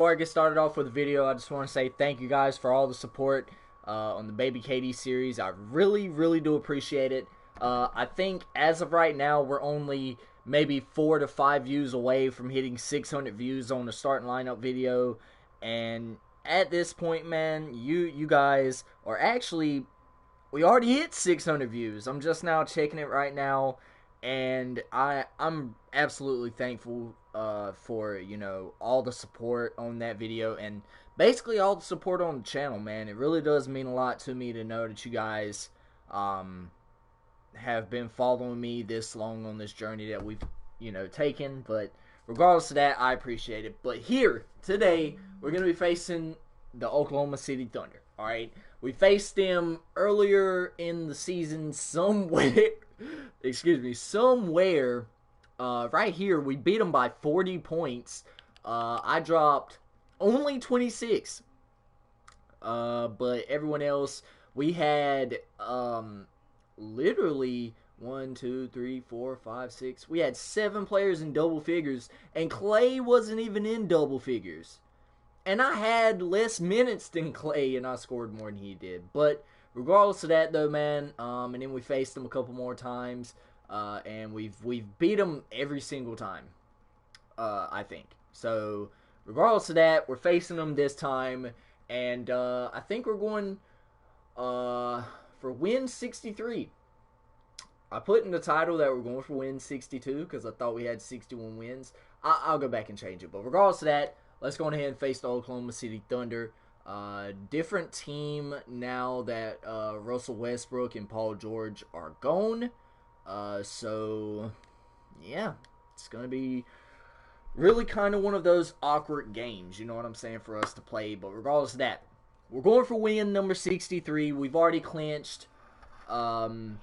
Before I get started off with the video, I just want to say thank you guys for all the support on the Baby KD series. I really do appreciate it. I think as of right now, we're only maybe 4 to 5 views away from hitting 600 views on the starting lineup video. And at this point, man, you guys are actually, we already hit 600 views. I'm just now checking it right now, and I'm absolutely thankful for, you know, all the support on that video and basically all the support on the channel, man. It really does mean a lot to me to know that you guys have been following me this long on this journey that we've, you know, taken. But regardless of that, I appreciate it. But here today, we're gonna be facing the Oklahoma City Thunder. All right, we faced them earlier in the season somewhere. Excuse me, somewhere. Right here, we beat them by 40 points. I dropped only 26. But everyone else, we had literally 1, 2, 3, 4, 5, 6. We had 7 players in double figures, and Clay wasn't even in double figures. And I had less minutes than Clay, and I scored more than he did. But regardless of that, though, man, and then we faced them a couple more times, and we've beat them every single time, I think. So regardless of that, we're facing them this time, and I think we're going for win 63. I put in the title that we're going for win 62 because I thought we had 61 wins. I'll go back and change it. But regardless of that, let's go ahead and face the Oklahoma City Thunder. Different team now that Russell Westbrook and Paul George are gone. So, yeah, it's going to be really kind of one of those awkward games, you know what I'm saying, for us to play. But regardless of that, we're going for win number 63. We've already clinched the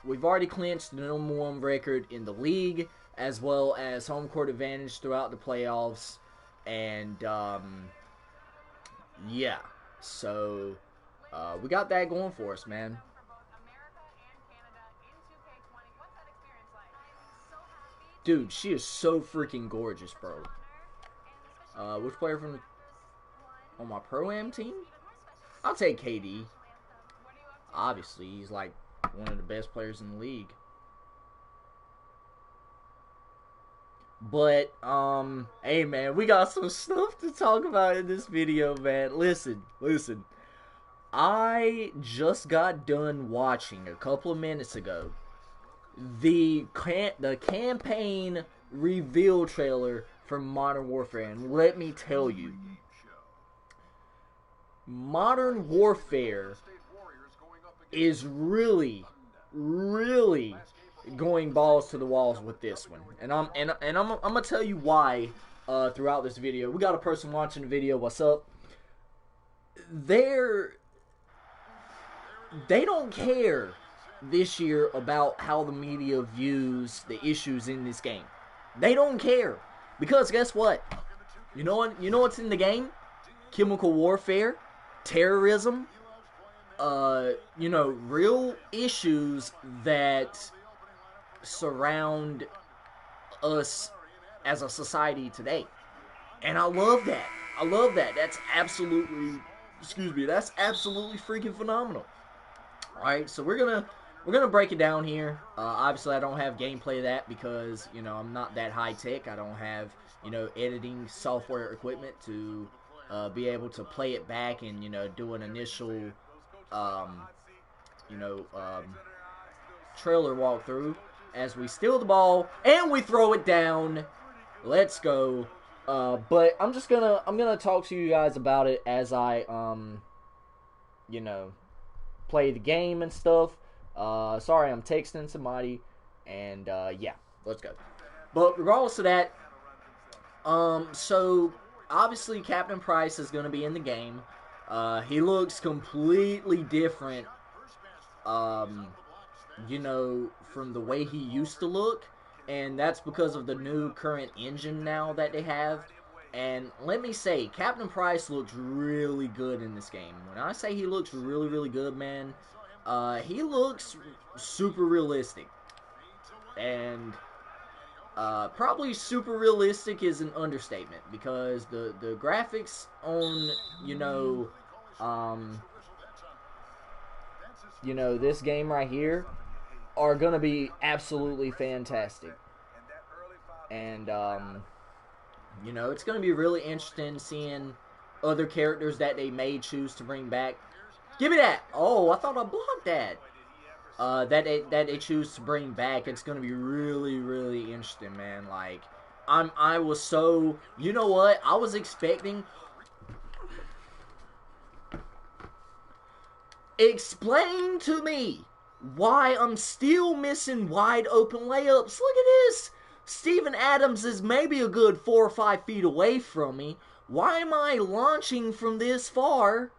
number 1 record in the league, as well as home court advantage throughout the playoffs. And, yeah, so we got that going for us, man. Dude, she is so freaking gorgeous, bro. Which player from on my Pro-Am team? I'll take KD. Obviously, he's like one of the best players in the league. But, hey, man, we got some stuff to talk about in this video, man. Listen. I just got done watching a couple of minutes ago the campaign reveal trailer for Modern Warfare, and let me tell you, Modern Warfare is really going balls to the walls with this one, and I'm gonna tell you why throughout this video. We got a person watching the video. What's up? They don't care this year about how the media views the issues in this game. They don't care, because guess what? You know what's in the game? Chemical warfare, terrorism, you know, real issues that surround us as a society today. And I love that. That's absolutely, that's absolutely freaking phenomenal. Alright, so we're gonna break it down here. Obviously, I don't have gameplay of that because, you know, I'm not that high tech. I don't have, you know, editing software equipment to be able to play it back and, you know, do an initial, trailer walkthrough as we steal the ball and we throw it down. Let's go. But I'm gonna talk to you guys about it as I, you know, play the game and stuff. Sorry, I'm texting somebody, and yeah, let's go. But regardless of that, so obviously Captain Price is going to be in the game. He looks completely different, you know, from the way he used to look, and that's because of the new current engine now that they have. And let me say, Captain Price looks really good in this game. When I say he looks really good, man, he looks super realistic. And Probably super realistic is an understatement, because the graphics on, um, this game right here are gonna be absolutely fantastic. And it's gonna be really interesting seeing other characters that they may choose to bring back. Give me that! Oh, I thought I blocked that. That they choose to bring back. It's gonna be really, really interesting, man. Like, I was so, you know what? I was expecting. Explain to me why I'm still missing wide open layups. Look at this. Steven Adams is maybe a good 4 or 5 feet away from me. Why am I launching from this far?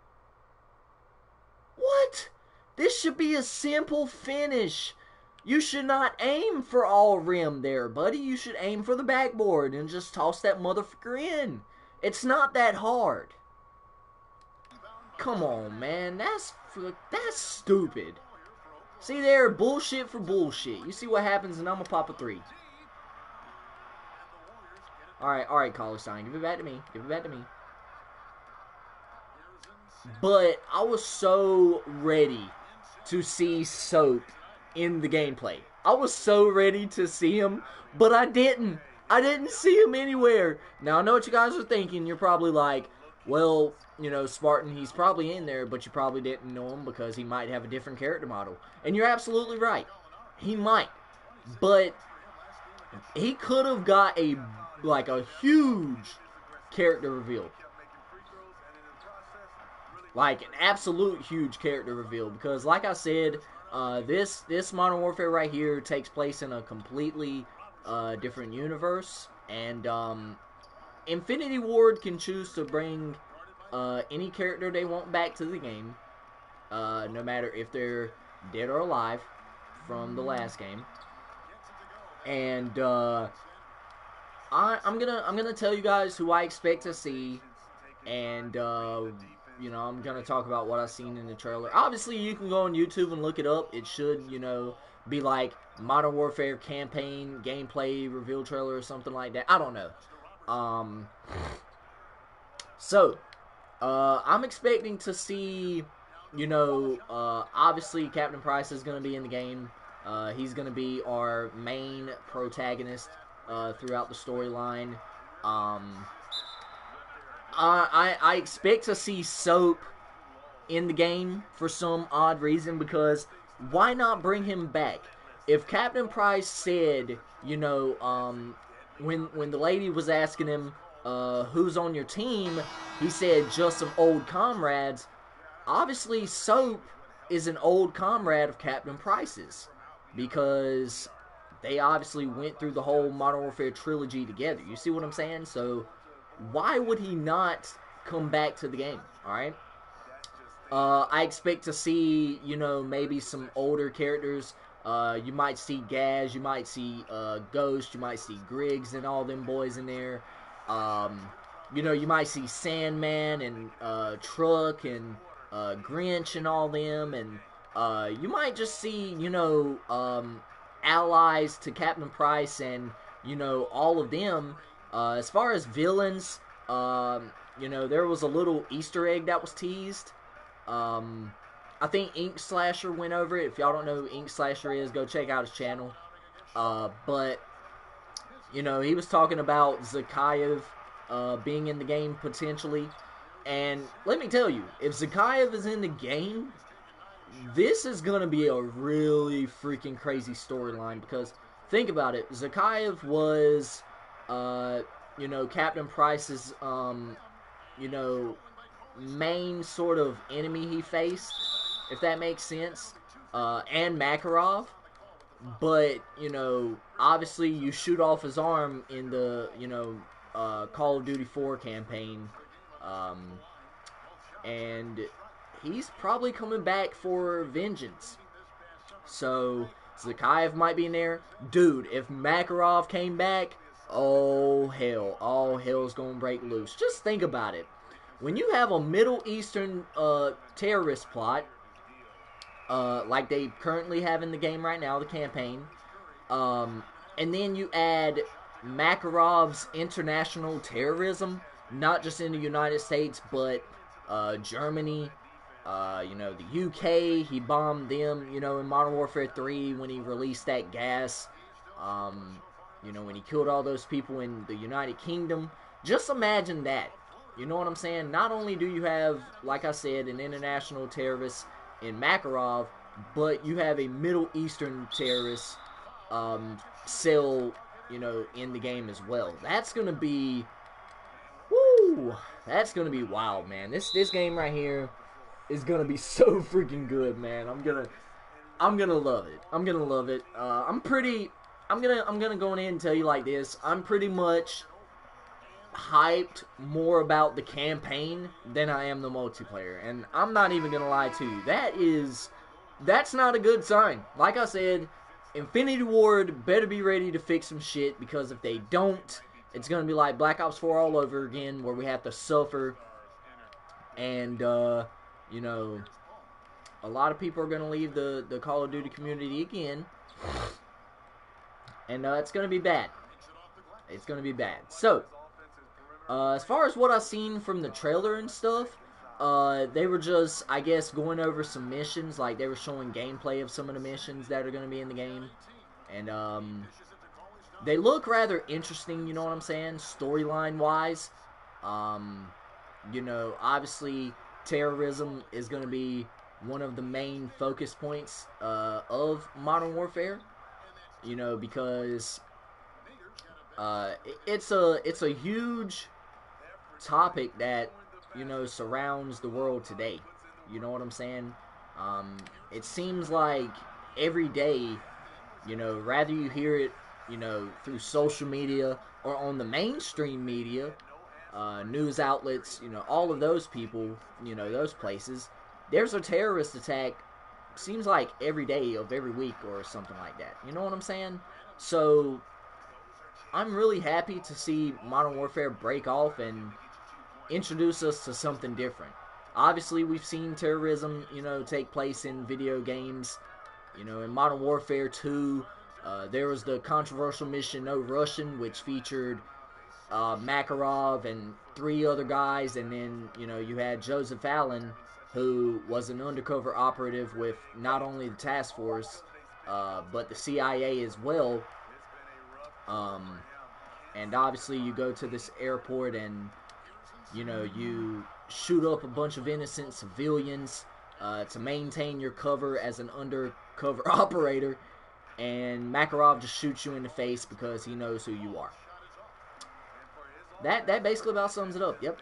What? This should be a simple finish. You should not aim for all rim there, buddy. You should aim for the backboard and just toss that motherfucker in. It's not that hard. Come on, man. That's stupid. See there? Bullshit for bullshit. You see what happens, and I'm going to pop a 3. Alright, Cauley-Stein. Give it back to me. Give it back to me. But I was so ready to see Soap in the gameplay. I was so ready to see him, but I didn't. I didn't see him anywhere. Now, I know what you guys are thinking. You're probably like, well, Spartan, he's probably in there, but you probably didn't know him because he might have a different character model. And you're absolutely right. He might. But he could have got a huge character reveal. Like, an absolute huge character reveal. Because, like I said, this Modern Warfare right here takes place in a completely different universe. And Infinity Ward can choose to bring any character they want back to the game. No matter if they're dead or alive from the last game. And I'm gonna tell you guys who I expect to see. And I'm going to talk about what I've seen in the trailer. Obviously, you can go on YouTube and look it up. It should, be like Modern Warfare campaign gameplay reveal trailer or something like that. I don't know. I'm expecting to see, obviously Captain Price is going to be in the game. He's going to be our main protagonist throughout the storyline. I expect to see Soap in the game for some odd reason, because why not bring him back? If Captain Price said, when the lady was asking him who's on your team, he said just some old comrades. Obviously, Soap is an old comrade of Captain Price's, because they obviously went through the whole Modern Warfare trilogy together. You see what I'm saying? So why would he not come back to the game? Alright? I expect to see, maybe some older characters. You might see Gaz, you might see Ghost, you might see Griggs and all them boys in there. You might see Sandman and Truck and Grinch and all them. And you might just see, allies to Captain Price and, all of them. As far as villains, there was a little Easter egg that was teased. I think Ink Slasher went over it. If y'all don't know who Ink Slasher is, go check out his channel. But he was talking about Zakayev being in the game potentially. And let me tell you, if Zakayev is in the game, this is going to be a really freaking crazy storyline. Because think about it, Zakayev was Captain Price's, main sort of enemy he faced, if that makes sense, and Makarov. But, obviously you shoot off his arm in the, Call of Duty 4 campaign, and he's probably coming back for vengeance. So, Zakayev might be in there. Dude, if Makarov came back, oh hell, all hell's gonna break loose. Just think about it. When you have a Middle Eastern terrorist plot, like they currently have in the game right now, the campaign, And then you add Makarov's international terrorism, not just in the United States, but Germany, the UK. He bombed them, in Modern Warfare 3 when he released that gas. When he killed all those people in the United Kingdom. Just imagine that. You know what I'm saying? Not only do you have, like I said, an international terrorist in Makarov, but you have a Middle Eastern terrorist cell, in the game as well. That's gonna be, that's gonna be wild, man. This game right here is gonna be so freaking good, man. I'm gonna love it. I'm gonna love it. I'm gonna go in and tell you like this. I'm pretty much hyped more about the campaign than I am the multiplayer, and I'm not even gonna lie to you. That's not a good sign. Like I said, Infinity Ward better be ready to fix some shit, because if they don't, it's gonna be like Black Ops 4 all over again, where we have to suffer, and a lot of people are gonna leave the Call of Duty community again, and it's gonna be bad. It's gonna be bad. So, as far as what I've seen from the trailer and stuff, they were just, I guess, going over some missions. Like, they were showing gameplay of some of the missions that are going to be in the game. And, they look rather interesting, you know what I'm saying, storyline-wise. Obviously, terrorism is going to be one of the main focus points, of Modern Warfare. Because, it's a huge topic that surrounds the world today. You know what I'm saying? It seems like every day, rather you hear it, through social media or on the mainstream media, news outlets, all of those people, those places, there's a terrorist attack, seems like every day of every week or something like that. You know what I'm saying? So, I'm really happy to see Modern Warfare break off and introduce us to something different. Obviously, we've seen terrorism, take place in video games. In Modern Warfare 2, there was the controversial mission No Russian, which featured Makarov and 3 other guys, and then, you had Joseph Allen, who was an undercover operative with not only the task force, but the CIA as well. And obviously, you go to this airport and you shoot up a bunch of innocent civilians to maintain your cover as an undercover operator, and Makarov just shoots you in the face because he knows who you are. That basically about sums it up. Yep.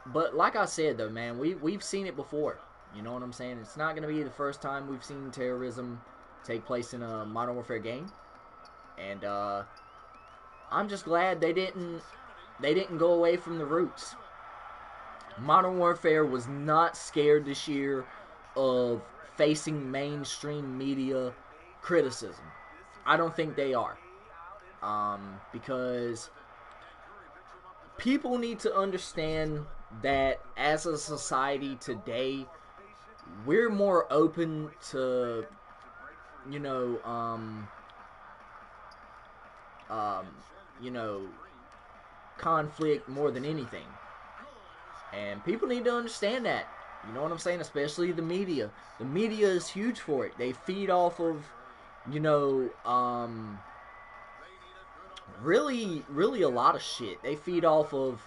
But like I said, though, man, we've seen it before. You know what I'm saying? It's not going to be the first time we've seen terrorism take place in a Modern Warfare game, and I'm just glad they didn't go away from the roots. Modern Warfare was not scared this year of facing mainstream media criticism. I don't think they are. Because people need to understand that as a society today, we're more open to, conflict more than anything. And people need to understand that. You know what I'm saying? Especially the media. The media is huge for it. They feed off of, really a lot of shit. They feed off of,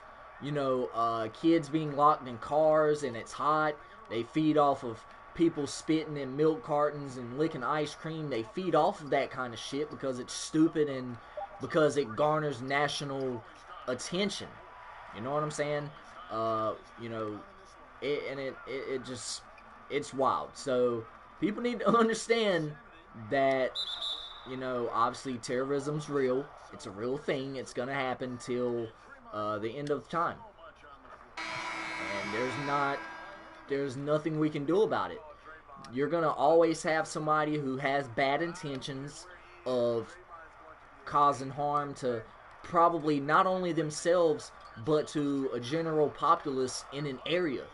kids being locked in cars and it's hot. They feed off of people spitting in milk cartons and licking ice cream. They feed off of that kind of shit because it's stupid and because it garners national attention. You know what I'm saying? It's wild. So people need to understand that, obviously terrorism's real. It's a real thing. It's gonna happen till the end of time, and there's nothing we can do about it. You're gonna always have somebody who has bad intentions of causing harm to probably not only themselves but to a general populace in an area,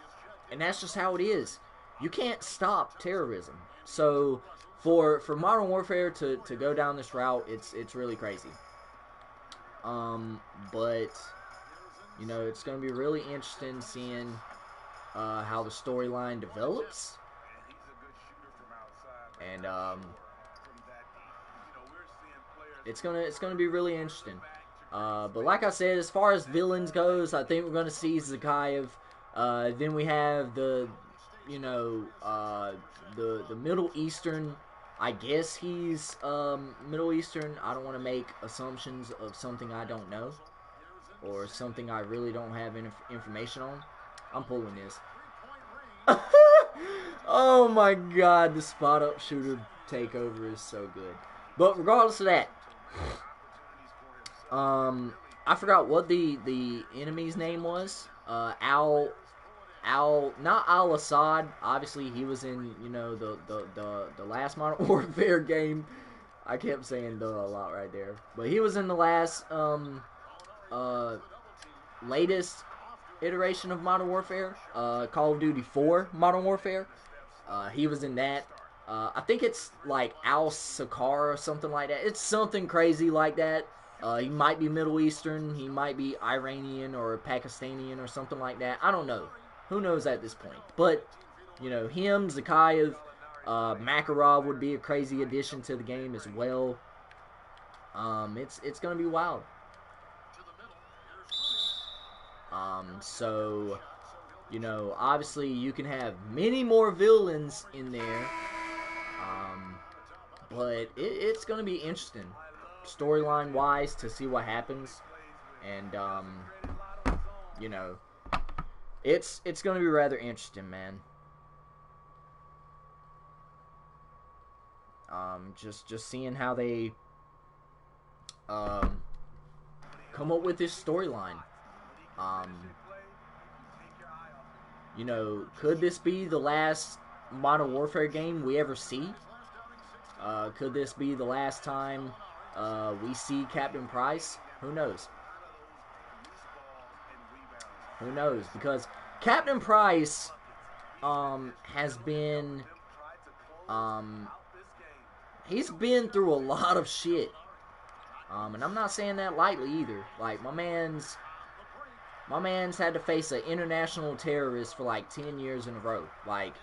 and that's just how it is. You can't stop terrorism. So for Modern Warfare to go down this route, it's really crazy. But you know, it's going to be really interesting seeing how the storyline develops, and it's gonna be really interesting. But like I said, as far as villains goes, I think we're gonna see Zakayev. Then we have the Middle Eastern. I guess he's Middle Eastern. I don't want to make assumptions of something I don't know or something I really don't have information on. I'm pulling this. Oh my god, the spot up shooter takeover is so good. But regardless of that, I forgot what the enemy's name was. Not Al-Assad. Obviously, he was in, you know, the last Modern Warfare game. I kept saying "the" a lot right there, but he was in the last latest iteration of Modern Warfare, Call of Duty 4 Modern Warfare. He was in that. I think it's like Al-Sakar or something like that. It's something crazy like that. He might be Middle Eastern. He might be Iranian or Pakistani or something like that. I don't know. Who knows at this point? But, you know, him, Zakayev, MyCareer would be a crazy addition to the game as well. It's going to be wild. So, you know, obviously you can have many more villains in there. But it's going to be interesting, storyline-wise, to see what happens. And, you know, it's going to be rather interesting, man. Just seeing how they come up with this storyline. You know, could this be the last Modern Warfare game we ever see? Could this be the last time we see Captain Price? Who knows? Who knows? Because Captain Price has been he's been through a lot of shit. And I'm not saying that lightly either. Like, my man's had to face an international terrorist for like 10 years in a row. Like,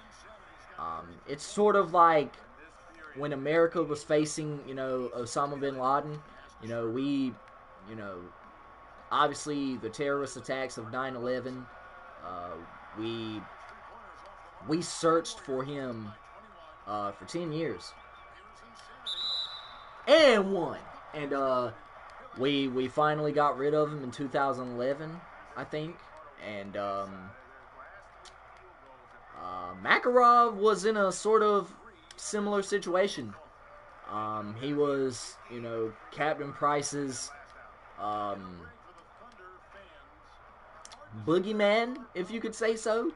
it's sort of like when America was facing, you know, Osama bin Laden. You know, obviously the terrorist attacks of 9/11, we searched for him for 10 years. And won. And we finally got rid of him in 2011, I think. And MyCareer was in a sort of similar situation. He was, you know, Captain Price's boogeyman, if you could say so.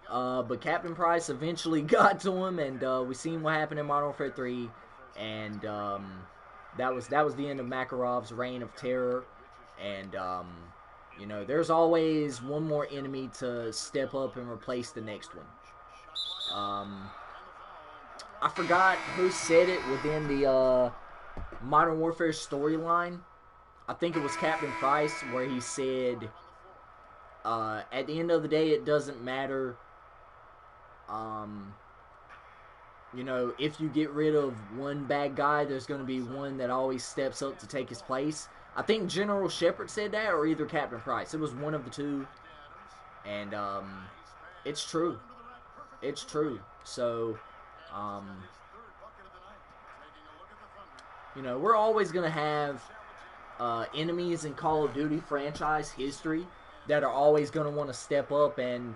But Captain Price eventually got to him, and we seen what happened in Modern Warfare 3, and that was the end of MyCareer's reign of terror. And you know, there's always one more enemy to step up and replace the next one. I forgot who said it within the Modern Warfare storyline. I think it was Captain Price, where he said, at the end of the day, it doesn't matter, you know, if you get rid of one bad guy, there's going to be one that always steps up to take his place. I think General Shepard said that, or either Captain Price. It was one of the two. And it's true. It's true. So, you know, we're always going to have enemies in Call of Duty franchise history that are always going to want to step up and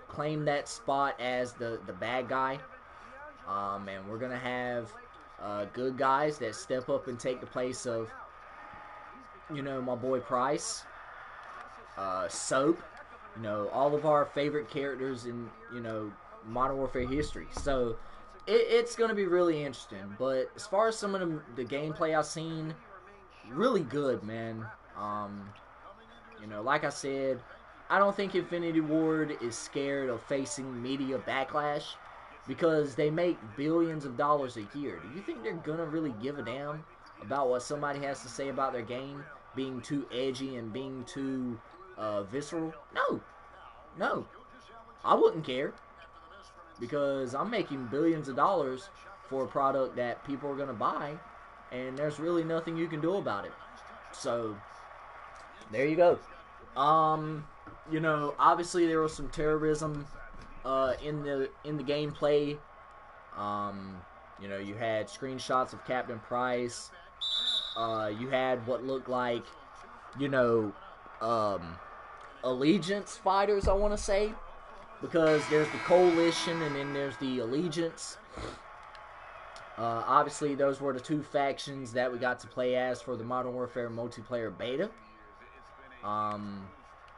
claim that spot as the bad guy. And we're going to have good guys that step up and take the place of, you know, my boy Price, Soap, you know, all of our favorite characters in, you know, Modern Warfare history. So it's going to be really interesting. But as far as some of the gameplay I've seen, really good, man. You know, like I said, I don't think Infinity Ward is scared of facing media backlash. because they make billions of dollars a year. Do you think they're gonna really give a damn about what somebody has to say about their game being too edgy and being too visceral? No, no, I wouldn't care, because I'm making billions of dollars for a product that people are gonna buy, and there's really nothing you can do about it. So there you go. You know, obviously there was some terrorism in the gameplay. You know, you had screenshots of Captain Price. You had what looked like, you know, allegiance fighters, I want to say, because there's the coalition and then there's the allegiance. Obviously, those were the two factions that we got to play as for the Modern Warfare multiplayer beta.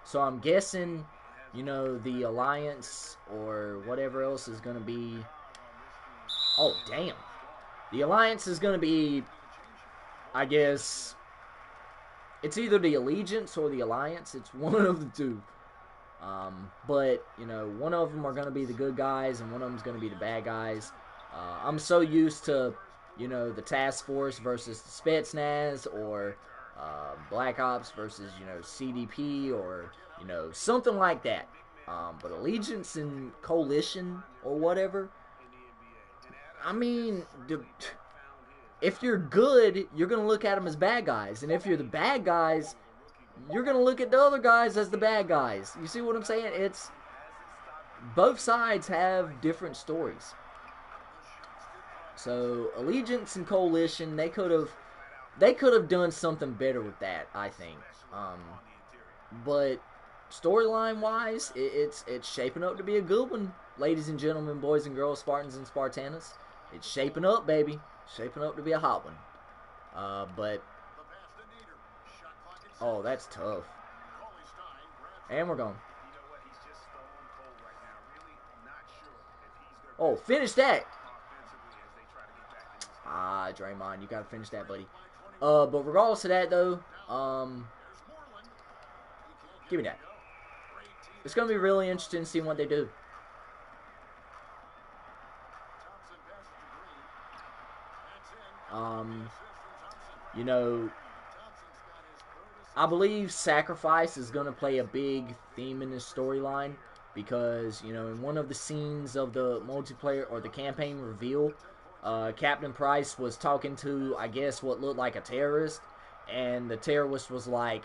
So I'm guessing, you know, the Alliance or whatever else is going to be... Oh, damn. The Alliance is going to be, I guess... It's either the Allegiance or the Alliance. It's one of the two. But, you know, one of them are going to be the good guys and one of them is going to be the bad guys. I'm so used to, you know, the Task Force versus the Spetsnaz, or Black Ops versus, you know, CDP, or, you know, something like that. But Allegiance and Coalition or whatever, I mean, if you're good, you're going to look at them as bad guys. And if you're the bad guys, you're going to look at the other guys as the bad guys. You see what I'm saying? It's... Both sides have different stories. So, Allegiance and Coalition, they could have done something better with that, I think. But storyline-wise, it's shaping up to be a good one, ladies and gentlemen, boys and girls, Spartans and Spartanas. It's shaping up, baby. Shaping up to be a hot one. But... Oh, that's tough. And we're gone. Oh, finish that! Ah, Draymond, you gotta finish that, buddy. But regardless of that, though, give me that. It's gonna be really interesting seeing what they do. You know, I believe sacrifice is gonna play a big theme in this storyline, because, you know, in one of the scenes of the multiplayer or the campaign reveal, Captain Price was talking to, I guess, what looked like a terrorist, and the terrorist was like,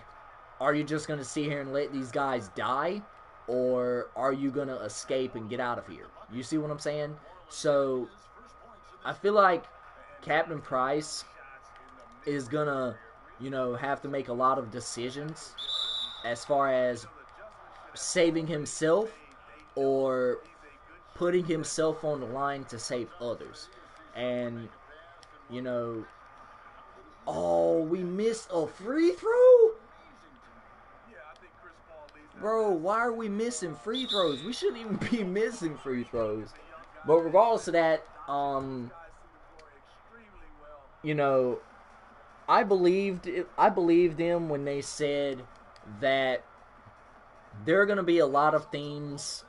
are you just going to sit here and let these guys die, or are you going to escape and get out of here? You see what I'm saying? So, I feel like Captain Price is going to, you know, have to make a lot of decisions as far as saving himself or putting himself on the line to save others. And, you know, oh, we missed a free throw? Bro, why are we missing free throws? We shouldn't even be missing free throws. But regardless of that, you know, I believed them when they said that there are going to be a lot of themes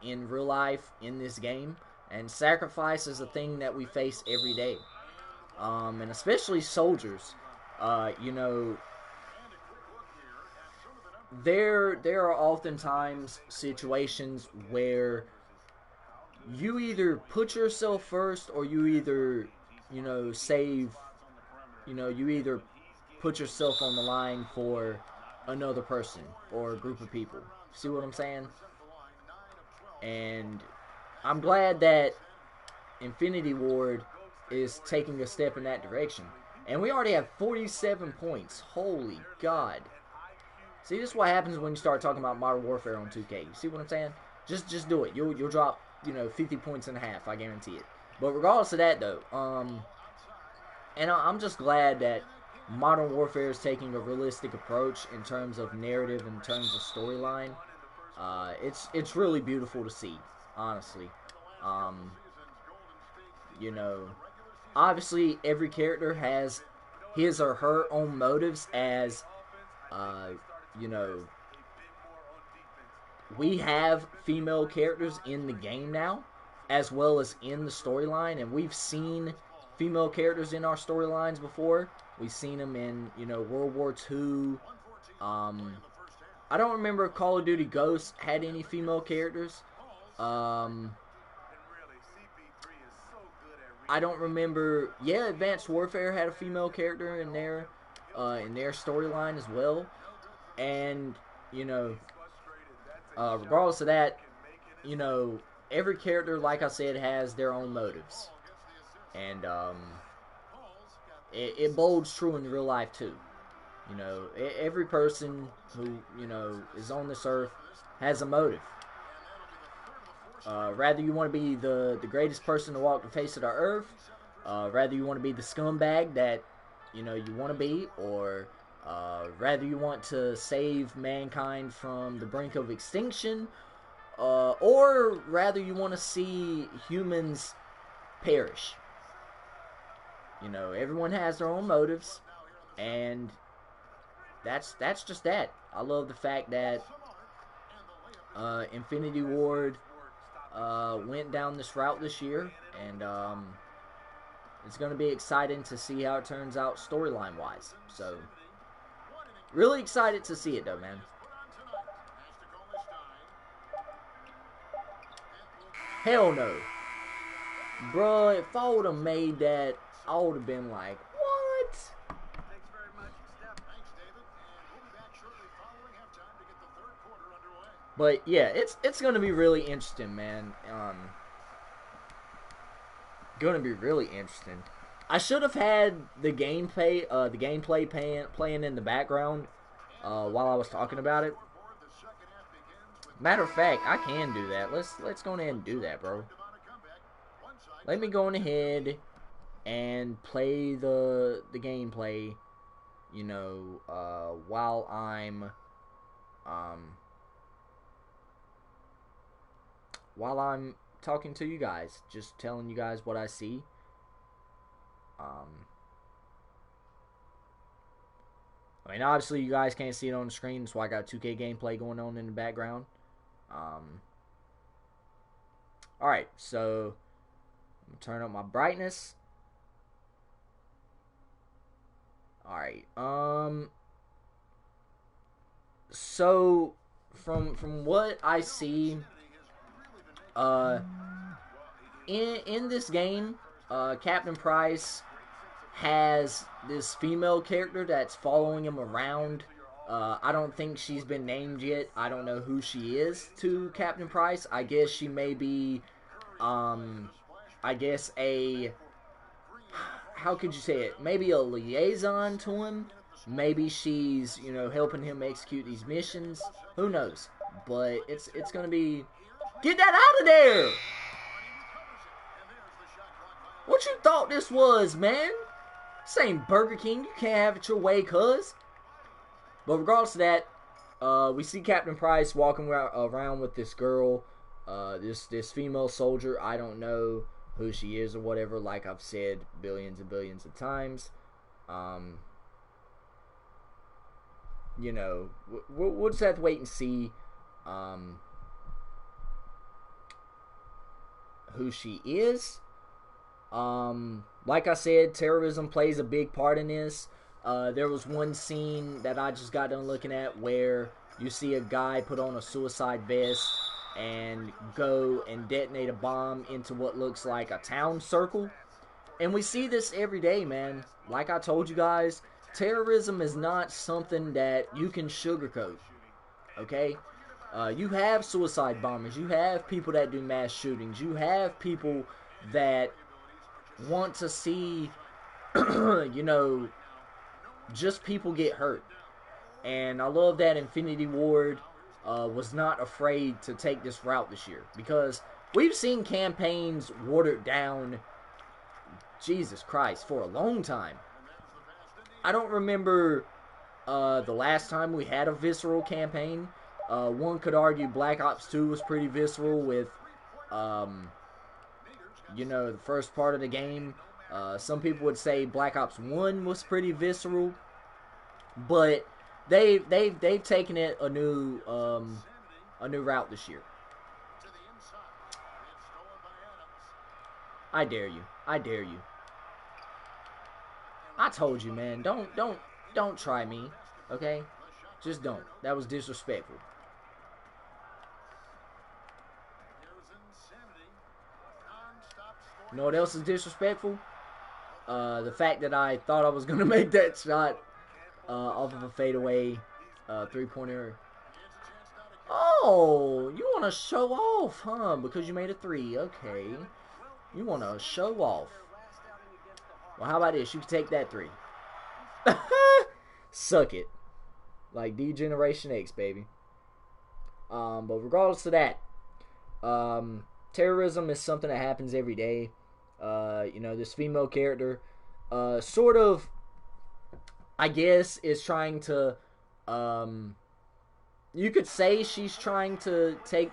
in real life in this game. And sacrifice is a thing that we face every day. And especially soldiers. You know, there are oftentimes situations where you either put yourself first, or you either, you know, save, you know, you either put yourself on the line for another person or a group of people. See what I'm saying? And I'm glad that Infinity Ward is taking a step in that direction. And we already have 47 points. Holy God. See, this is what happens when you start talking about Modern Warfare on 2K. You see what I'm saying? Just do it. You'll drop, you know, 50 points and a half. I guarantee it. But regardless of that, though, and I'm just glad that Modern Warfare is taking a realistic approach in terms of narrative, in terms of storyline. It's really beautiful to see, honestly. You know, obviously every character has his or her own motives, as you know, we have female characters in the game now, as well as in the storyline. And we've seen female characters in our storylines before. We've seen them in, you know, World War II. I don't remember if Call of Duty Ghosts had any female characters. I don't remember. Yeah, Advanced Warfare had a female character in their storyline as well. And, you know, regardless of that, you know, every character, like I said, has their own motives. And it bolds true in real life too. You know, every person who, you know, is on this earth has a motive. Rather you want to be the greatest person to walk the face of the earth, rather you want to be the scumbag that, you know, you want to be, or rather you want to save mankind from the brink of extinction, or rather you want to see humans perish. You know, everyone has their own motives, and that's just that. I love the fact that Infinity Ward went down this route this year, and it's going to be exciting to see how it turns out storyline wise. So really excited to see it though, man. Hell no, bro. If I would have made that, I would have been like, what? But yeah, it's gonna be really interesting, man. Gonna be really interesting. I should have had the gameplay playing in the background while I was talking about it. Matter of fact, I can do that. Let's go ahead and do that, bro. Let me go on ahead and play the gameplay, you know, while I'm talking to you guys, just telling you guys what I see. I mean, obviously you guys can't see it on the screen, so I got 2K gameplay going on in the background. Alright, so I'm gonna turn up my brightness. Alright, so from what I see, in this game, Captain Price has this female character that's following him around. I don't think she's been named yet. I don't know who she is to Captain Price. I guess she may be, I guess how could you say it? Maybe a liaison to him. Maybe she's, you know, helping him execute these missions. Who knows? But it's gonna be... Get that out of there! What you thought this was, man? This ain't Burger King. You can't have it your way, cuz. But regardless of that, we see Captain Price walking around with this girl, this female soldier. I don't know who she is or whatever, like I've said billions and billions of times. You know, we'll just have to wait and see who she is. Like I said, terrorism plays a big part in this. There was one scene that I just got done looking at where you see a guy put on a suicide vest and go and detonate a bomb into what looks like a town circle. And we see this every day, man. Like I told you guys, terrorism is not something that you can sugarcoat. Okay? You have suicide bombers. You have people that do mass shootings. You have people that want to see, you know, just people get hurt. And I love that Infinity Ward was not afraid to take this route this year, because we've seen campaigns watered down, Jesus Christ, for a long time. I don't remember the last time we had a visceral campaign. One could argue Black Ops 2 was pretty visceral with, you know, the first part of the game. Some people would say Black Ops 1 was pretty visceral, but they've taken it a new route this year. I dare you. I dare you. I told you, man. Don't try me. Okay? Just don't. That was disrespectful. You know what else is disrespectful? The fact that I thought I was going to make that shot off of a fadeaway three-pointer. Oh, you want to show off, huh? Because you made a three. Okay. You want to show off. Well, how about this? You can take that three. Suck it. Like D-Generation X, baby. But regardless of that, terrorism is something that happens every day. You know, this female character sort of, I guess, is trying to, you could say she's trying to take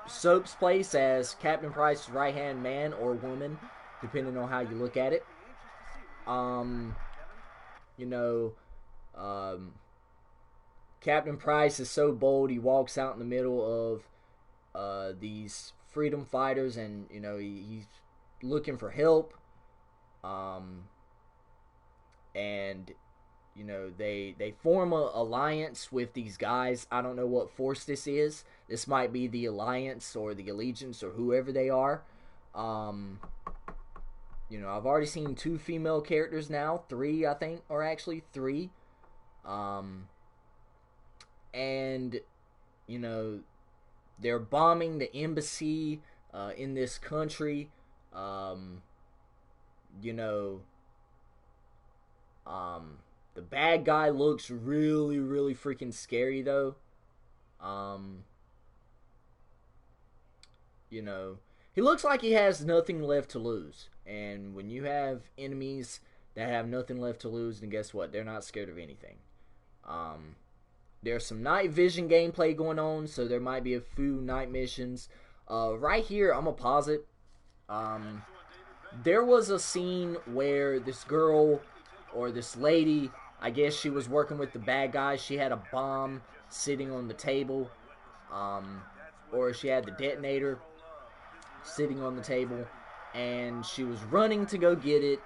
Soap's place as Captain Price's right-hand man or woman, depending on how you look at it. You know, Captain Price is so bold, he walks out in the middle of these freedom fighters, and, you know, he's looking for help. And, you know, they form an alliance with these guys. I don't know what force this is. This might be the Alliance or the Allegiance or whoever they are. You know, I've already seen 2 female characters now. 3, I think, or actually 3. And, you know, they're bombing the embassy in this country. You know, the bad guy looks really, really freaking scary, though. You know, he looks like he has nothing left to lose. And when you have enemies that have nothing left to lose, then guess what? They're not scared of anything. There's some night vision gameplay going on, so there might be a few night missions. Right here, I'm going to pause it. There was a scene where this girl, or this lady, I guess she was working with the bad guys. She had a bomb sitting on the table, or she had the detonator sitting on the table, and she was running to go get it.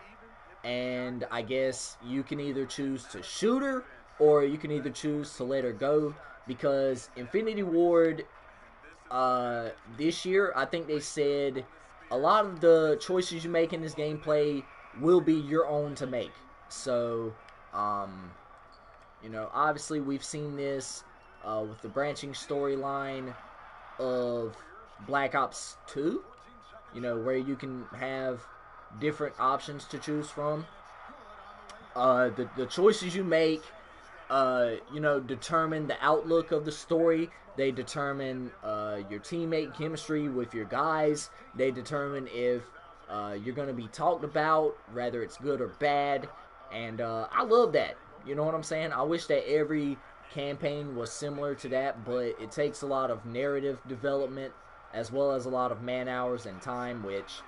And I guess you can either choose to shoot her, or you can either choose to let her go, because Infinity Ward this year, I think they said a lot of the choices you make in this gameplay will be your own to make. So, you know, obviously we've seen this with the branching storyline of Black Ops 2, you know, where you can have different options to choose from. The choices you make, you know, determine the outlook of the story. They determine your teammate chemistry with your guys. They determine if you're going to be talked about, whether it's good or bad. And I love that. You know what I'm saying? I wish that every campaign was similar to that, but it takes a lot of narrative development as well as a lot of man hours and time, which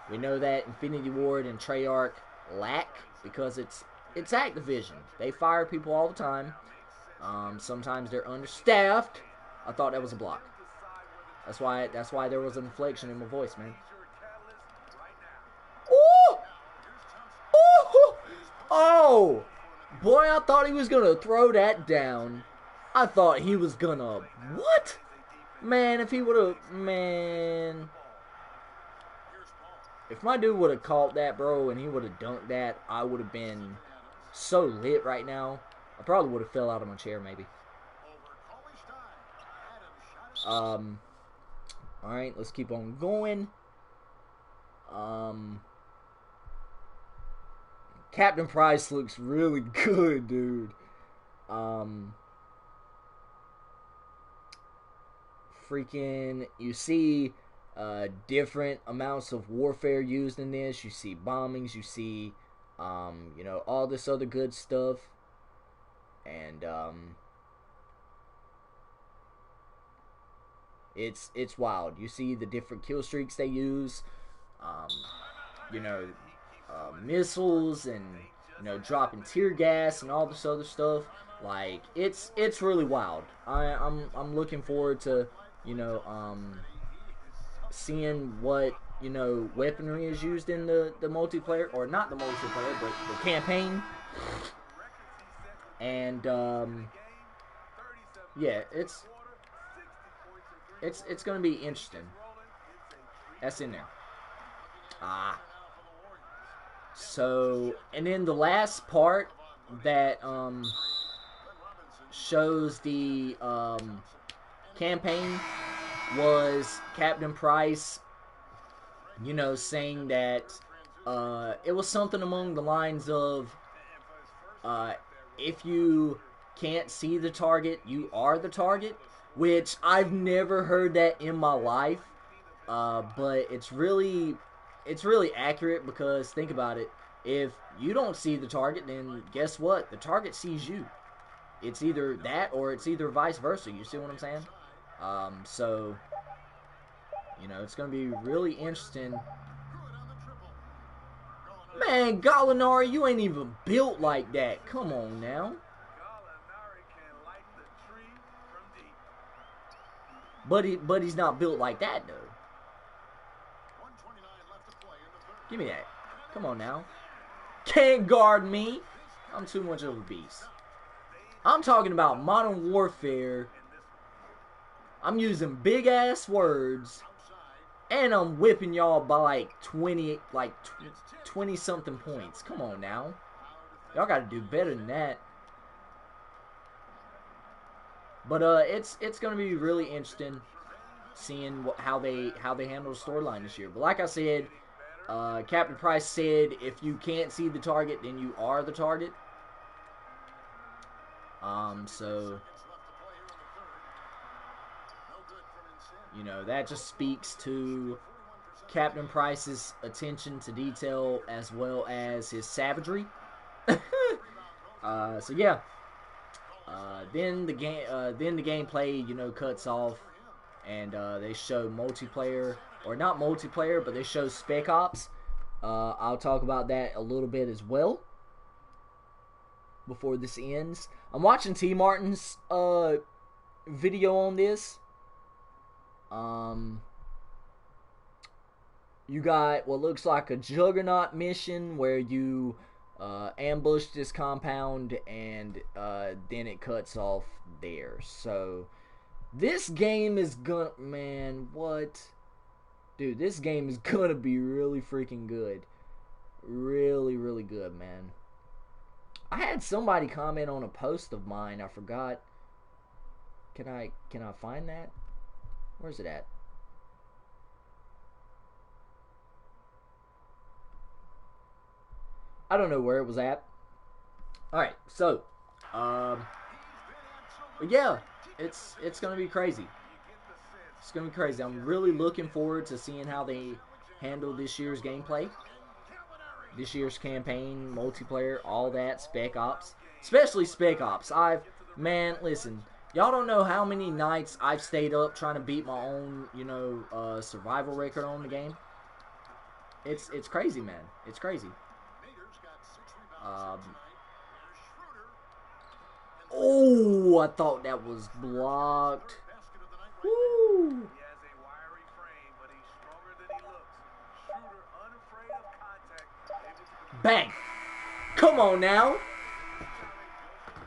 we know that Infinity Ward and Treyarch lack because it's Activision. They fire people all the time. Sometimes they're understaffed. I thought that was a block. That's why there was an inflection in my voice, man. Ooh! Ooh! Oh! Boy, I thought he was gonna throw that down. I thought he was gonna... What? Man, if he would've... Man... If my dude would've caught that, bro, and he would've dunked that, I would've been so lit right now. I probably would've fell out of my chair, maybe. Alright, let's keep on going. Captain Price looks really good, dude. Freaking, you see different amounts of warfare used in this. You see bombings, you see, you know, all this other good stuff. And, it's wild. You see the different kill streaks they use. You know, missiles and, you know, dropping tear gas and all this other stuff. Like, it's really wild. I'm looking forward to, you know, seeing what you know, weaponry is used in the multiplayer, or not the multiplayer, but the campaign. And yeah, it's gonna be interesting. That's in there. So, and then the last part that shows the campaign was Captain Price, you know, saying that it was something along the lines of if you can't see the target, you are the target, which I've never heard that in my life, but it's really accurate, because think about it. If you don't see the target, then guess what? The target sees you. It's either that or it's either vice versa. You see what I'm saying? So, you know, it's going to be really interesting. Man, Gallinari, you ain't even built like that. Come on now. But he's not built like that, though. Give me that. Come on now. Can't guard me. I'm too much of a beast. I'm talking about Modern Warfare. I'm using big ass words, and I'm whipping y'all by like 20 something points. Come on now. Y'all got to do better than that. But it's gonna be really interesting seeing how they handle the storyline this year. But like I said, Captain Price said if you can't see the target, then you are the target. So, you know, that just speaks to Captain Price's attention to detail as well as his savagery. So yeah. Then the gameplay, you know, cuts off, and they show multiplayer, or not multiplayer, but they show Spec Ops. I'll talk about that a little bit as well before this ends. I'm watching T. Martin's video on this. You got what looks like a Juggernaut mission where you ambush this compound, and then it cuts off there. So this game is gonna, man, what? Dude, this game is gonna be really freaking good. Really, really good, man. I had somebody comment on a post of mine. I forgot. Can I find that? Where's it at? I don't know where it was at. Alright, so but yeah, it's gonna be crazy. It's gonna be crazy. I'm really looking forward to seeing how they handle this year's gameplay. This year's campaign, multiplayer, all that, Spec Ops. Especially Spec Ops. Man, listen, y'all don't know how many nights I've stayed up trying to beat my own, you know, survival record on the game. It's crazy, man. It's crazy. Oh, I thought that was blocked. Woo! Bang! Come on now.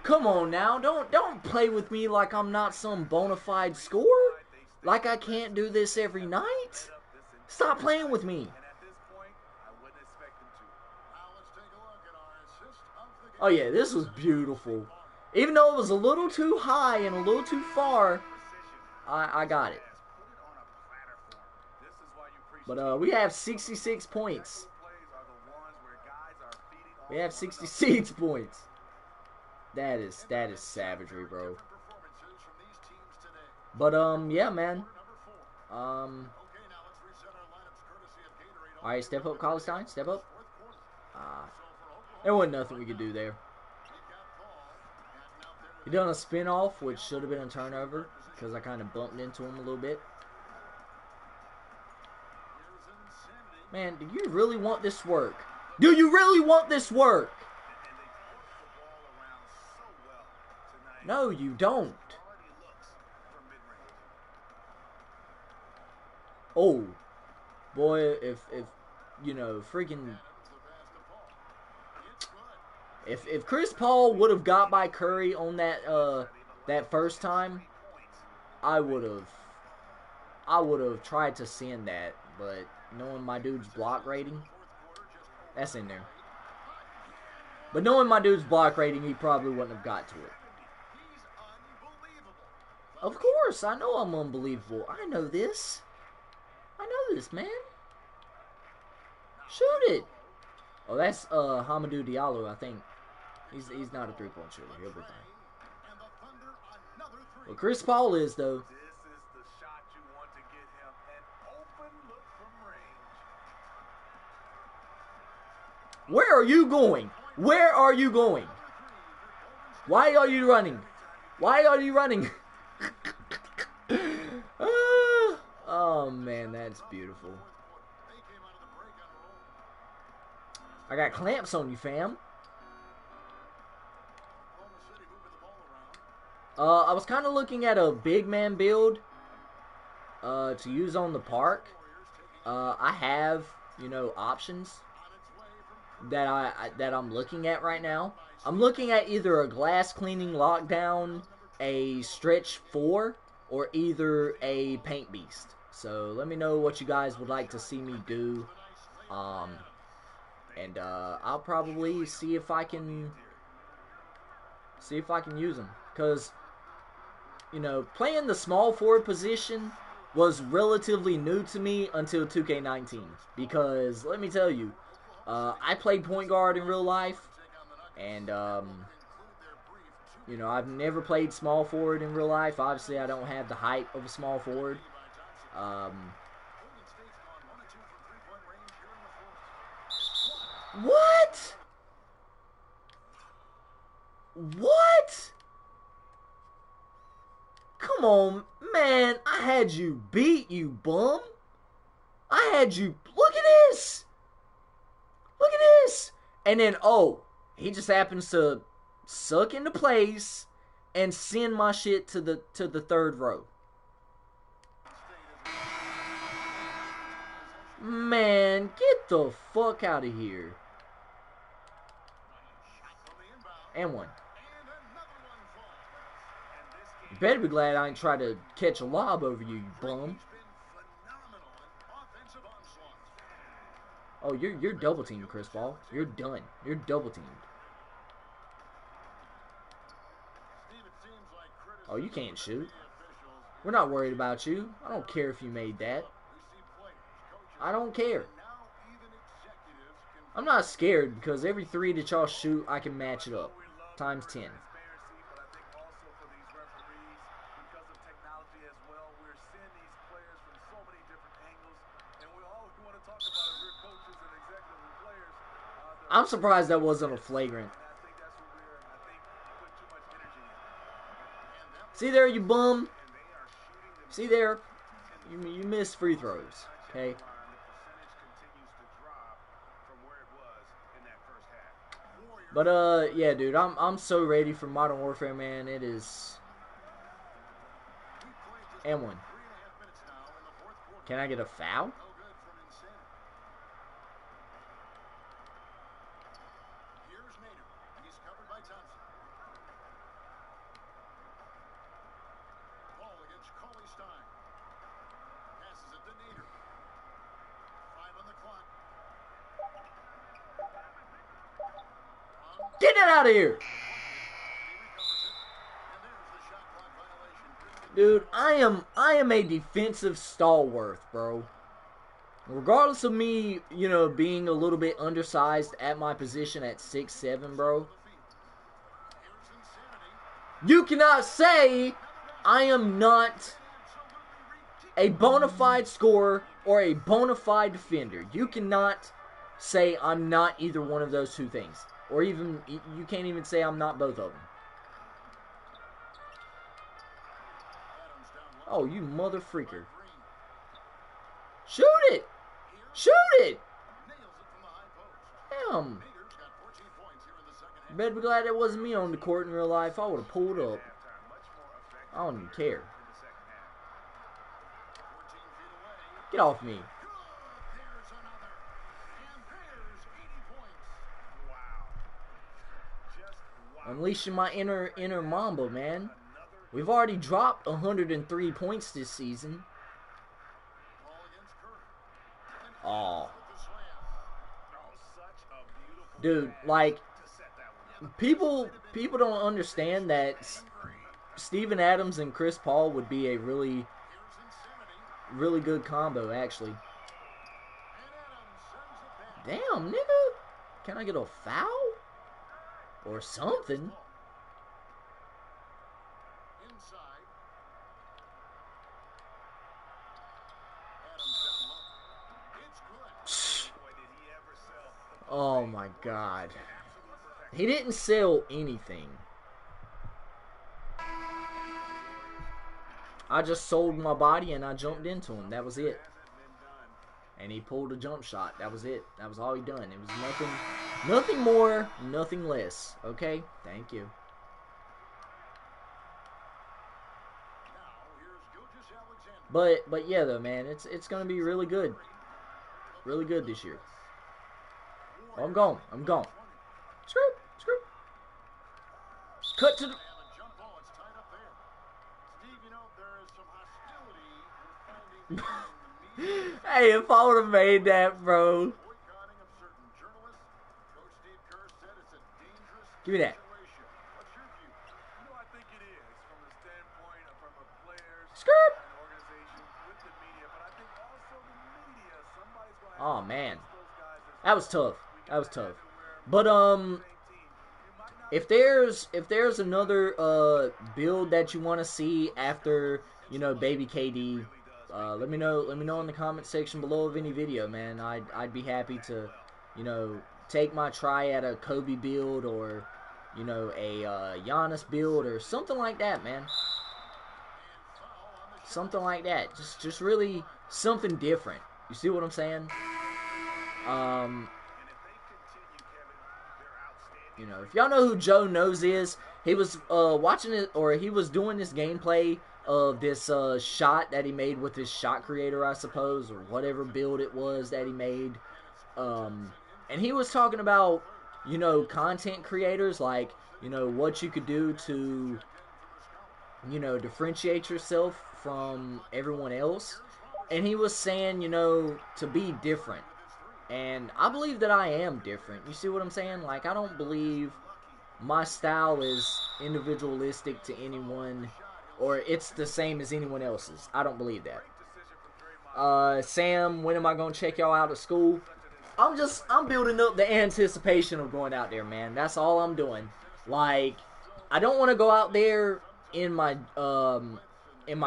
Come on now. Don't play with me like I'm not some bona fide scorer. Like I can't do this every night. Stop playing with me. Oh yeah, this was beautiful. Even though it was a little too high and a little too far, I got it. But we have 66 points. We have 66 points. That is savagery, bro. But yeah, man. Alright, step up, College Time. Step up. There wasn't nothing we could do there. He done a spin-off, which should have been a turnover, because I kind of bumped into him a little bit. Man, do you really want this work? Do you really want this work? No, you don't. Oh. Boy, if you know, freaking, if Chris Paul would have got by Curry on that first time, I would have tried to send that, but knowing my dude's block rating, that's in there. But knowing my dude's block rating, he probably wouldn't have got to it. Of course, I know I'm unbelievable. I know this. I know this, man. Shoot it. Oh, that's Hamidou Diallo, I think. He's not a three-point shooter. He'll be fine. Well, Chris Paul is, though. Where are you going? Where are you going? Why are you running? Why are you running? Oh, man, that's beautiful. I got clamps on you, fam. I was kind of looking at a big man build to use on the park. I have, you know, options that I'm looking at right now. I'm looking at either a glass cleaning lockdown, a stretch 4, or either a paint beast. So let me know what you guys would like to see me do. And I'll probably see if I can use them, because you know, playing the small forward position was relatively new to me until 2K19, because let me tell you, I played point guard in real life, and you know, I've never played small forward in real life. Obviously, I don't have the height of a small forward. What? What? Come on, man. I had you beat, you bum. I had you. Look at this. Look at this. And then, oh, he just happens to suck into place and send my shit to the third row. Man, get the fuck out of here. And one. You better be glad I ain't try to catch a lob over you, you bum. Oh, you're double teamed, Chris Paul. You're done. You're double teamed. Oh, you can't shoot. We're not worried about you. I don't care if you made that. I don't care. I'm not scared, because every 3 that y'all shoot, I can match it up. Times 10. I'm surprised that wasn't a flagrant. See there, you bum. See there, you missed free throws. Okay. But yeah, dude, I'm so ready for Modern Warfare, man. It is. And one. Can I get a foul? Get it out of here! Dude, I am a defensive stalwart, bro. Regardless of me, you know, being a little bit undersized at my position at 6'7", bro. You cannot say I am not a bona fide scorer or a bona fide defender. You cannot say I'm not either one of those two things. Or even, you can't even say I'm not both of them. Oh, you mother freaker. Shoot it! Shoot it! Damn. You better be glad that wasn't me on the court in real life. I would have pulled up. I don't even care. Get off me. Unleashing my inner Mamba, man. We've already dropped 103 points this season. Oh. Dude, like, people don't understand that Steven Adams and Chris Paul would be a really good combo, actually. Damn, nigga. Can I get a foul? Or something? Oh my God. He didn't sell anything. I just sold my body and I jumped into him. That was it. And he pulled a jump shot. That was it. That was all he done. It was nothing more, nothing less. Okay? Thank you. But yeah though, man, it's gonna be really good. Really good this year. Oh, I'm gone. Screw. Cut to the... Hey, if I would have made that, bro. Give me that. Skirt. Oh man, that was tough. But if there's another build that you want to see after, you know, baby KD, let me know in the comment section below of any video, man. I'd be happy to, you know, take my try at a Kobe build or, you know, a Giannis build or something like that, man. Something like that. Just really something different. You see what I'm saying? You know, if y'all know who Joe Knows is, he was watching it, or he was doing this gameplay of this shot that he made with his shot creator, I suppose, or whatever build it was that he made. And he was talking about, you know, content creators, like, you know, what you could do to, you know, differentiate yourself from everyone else. And he was saying, you know, to be different. And I believe that I am different. You see what I'm saying? Like, I don't believe my style is individualistic to anyone, or it's the same as anyone else's. I don't believe that. Sam, when am I going to check y'all out at school? I'm building up the anticipation of going out there, man. That's all I'm doing. Like, I don't want to go out there in my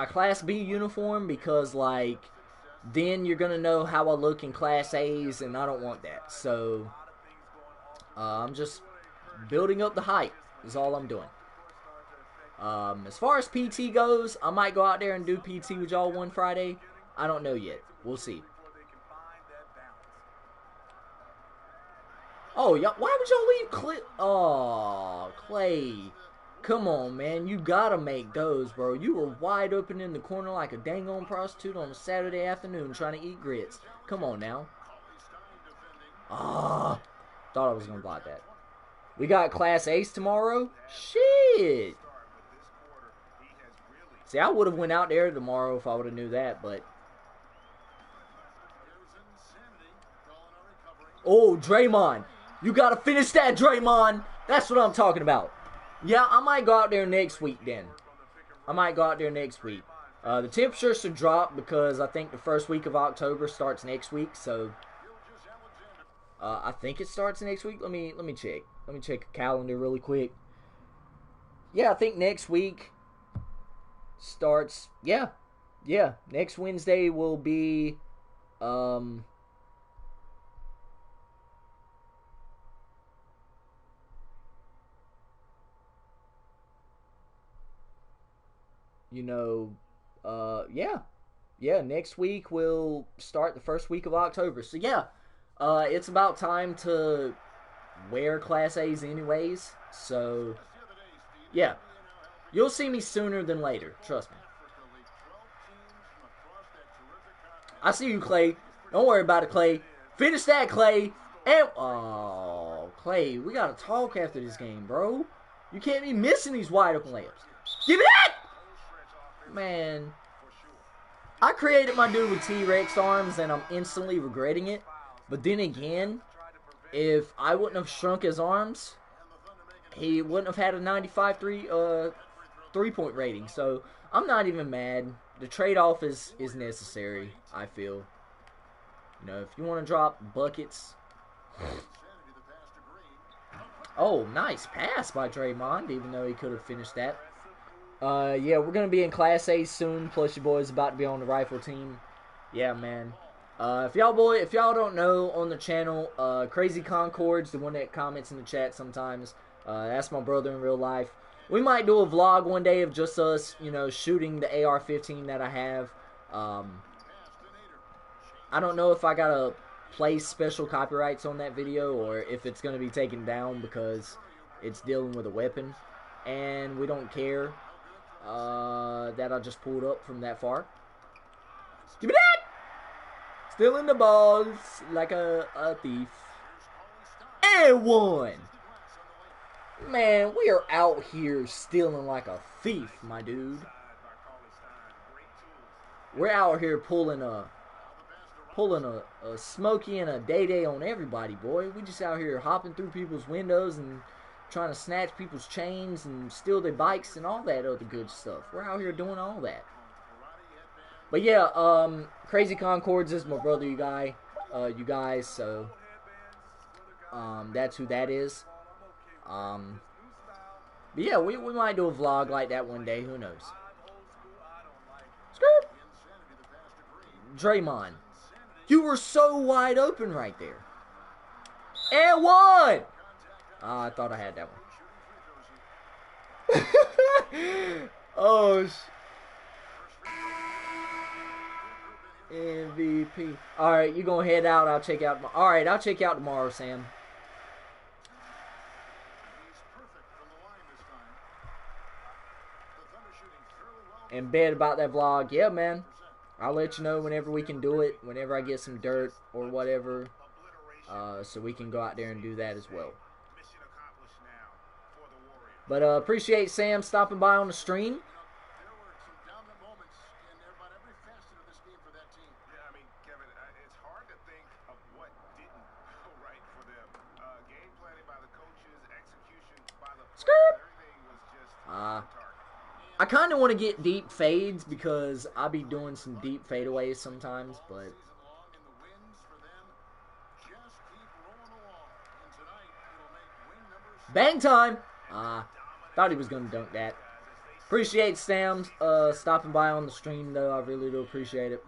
Class B uniform because, like, then you're going to know how I look in Class A's, and I don't want that. So, I'm just building up the hype is all I'm doing. As far as PT goes, I might go out there and do PT with y'all one Friday. I don't know yet. We'll see. Oh, y'all, why would y'all leave Clay? Oh, Clay. Come on, man. You gotta make those, bro. You were wide open in the corner like a dang-on prostitute on a Saturday afternoon trying to eat grits. Come on now. Ah, thought I was gonna block that. We got Class Ace tomorrow? Shit. See, I would have went out there tomorrow if I would have knew that, but... Oh, Draymond. You gotta finish that, Draymond. That's what I'm talking about. Yeah, I might go out there next week then. The temperature should drop because I think the first week of October starts next week, so... I think it starts next week. Let me check. Let me check a calendar really quick. Yeah, I think next week starts... Yeah. Next Wednesday will be... You know, yeah, next week will start the first week of October. So, yeah, it's about time to wear Class A's anyways. So, yeah, you'll see me sooner than later. Trust me. I see you, Clay. Don't worry about it, Clay. Finish that, Clay. And, oh, Clay, we got to talk after this game, bro. You can't be missing these wide open layups. Give me that! Man. I created my dude with T-Rex arms, and I'm instantly regretting it. But then again, if I wouldn't have shrunk his arms, he wouldn't have had a 95 three-point rating. So I'm not even mad. The trade-off is necessary, I feel. You know, if you want to drop buckets. Oh, nice pass by Draymond, even though he could have finished that. Yeah, we're going to be in Class A soon, plus your boy's about to be on the rifle team. Yeah, man. If y'all don't know on the channel, Crazy Concord's the one that comments in the chat sometimes. That's my brother in real life. We might do a vlog one day of just us, you know, shooting the AR-15 that I have. I don't know if I gotta place special copyrights on that video or if it's gonna be taken down because it's dealing with a weapon, and we don't care that I just pulled up from that far. Give me that! Still in the balls like a thief. And one! Man, we are out here stealing like a thief, my dude. We're out here pulling a Smokey and a Day-Day on everybody, boy. We just out here hopping through people's windows and trying to snatch people's chains and steal their bikes and all that other good stuff. We're out here doing all that. But yeah, Crazy Concords is my brother, you guys, so that's who that is. But yeah, we might do a vlog like that one day, who knows. Skirt! Draymond, you were so wide open right there. And one! I thought I had that one. Oh, MVP. Alright, you gonna head out. I'll check out. Alright, I'll check out tomorrow, Sam. And bet about that vlog. Yeah, man. I'll let you know whenever we can do it. Whenever I get some dirt or whatever. So we can go out there and do that as well. But appreciate Sam stopping by on the stream. I kind of want to get deep fades because I'll be doing some deep fadeaways sometimes, but bang time! Thought he was going to dunk that. Appreciate Sam stopping by on the stream, though. I really do appreciate it.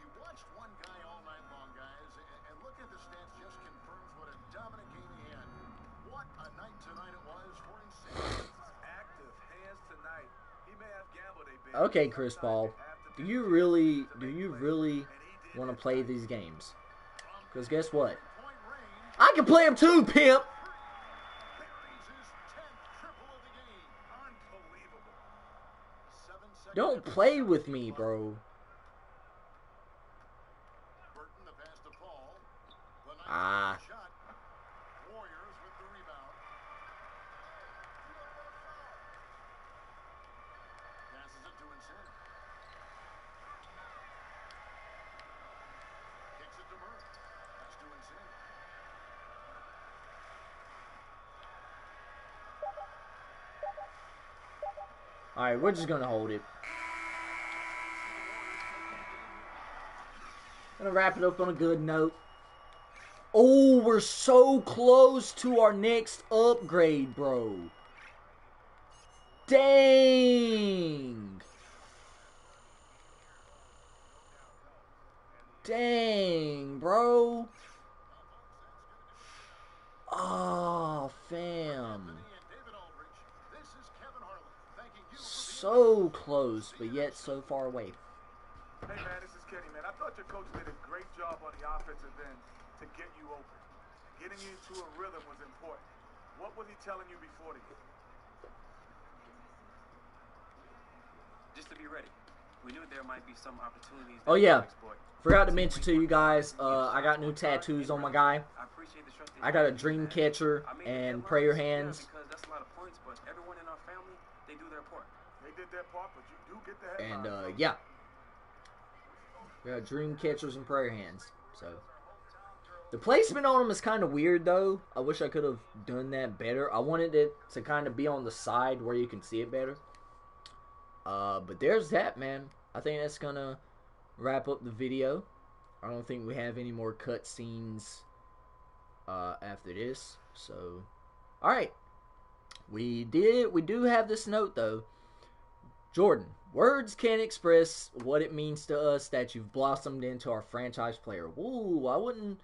Okay, Chris Paul, do you really want to play these games? Because guess what? I can play them too, pimp! Don't play with me, bro. Alright, we're just going to hold it. Gonna wrap it up on a good note. Oh, we're so close to our next upgrade, bro. Dang. Dang, bro. Oh, fam. So close, but yet so far away. Hey man, this is Kenny, man. I thought your coach did a great job on the offensive end to get you open. Getting you into a rhythm was important. What was he telling you before the game? Just to be ready. We knew there might be some opportunities. Oh yeah, forgot to mention to you guys, I got new tattoos on my guy. I got a dream catcher and prayer hands. Because that's a lot of points, but everyone in our family, they do their part. They did their part, but you do get the headline. And yeah, we got dream catchers and prayer hands. So the placement on them is kind of weird though. I wish I could have done that better. I wanted it to kind of be on the side where you can see it better. But there's that, man. I think that's gonna wrap up the video. I don't think we have any more cutscenes after this. So, all right, we do have this note though. Jordan, words can't express what it means to us that you've blossomed into our franchise player. Woo, I wouldn't.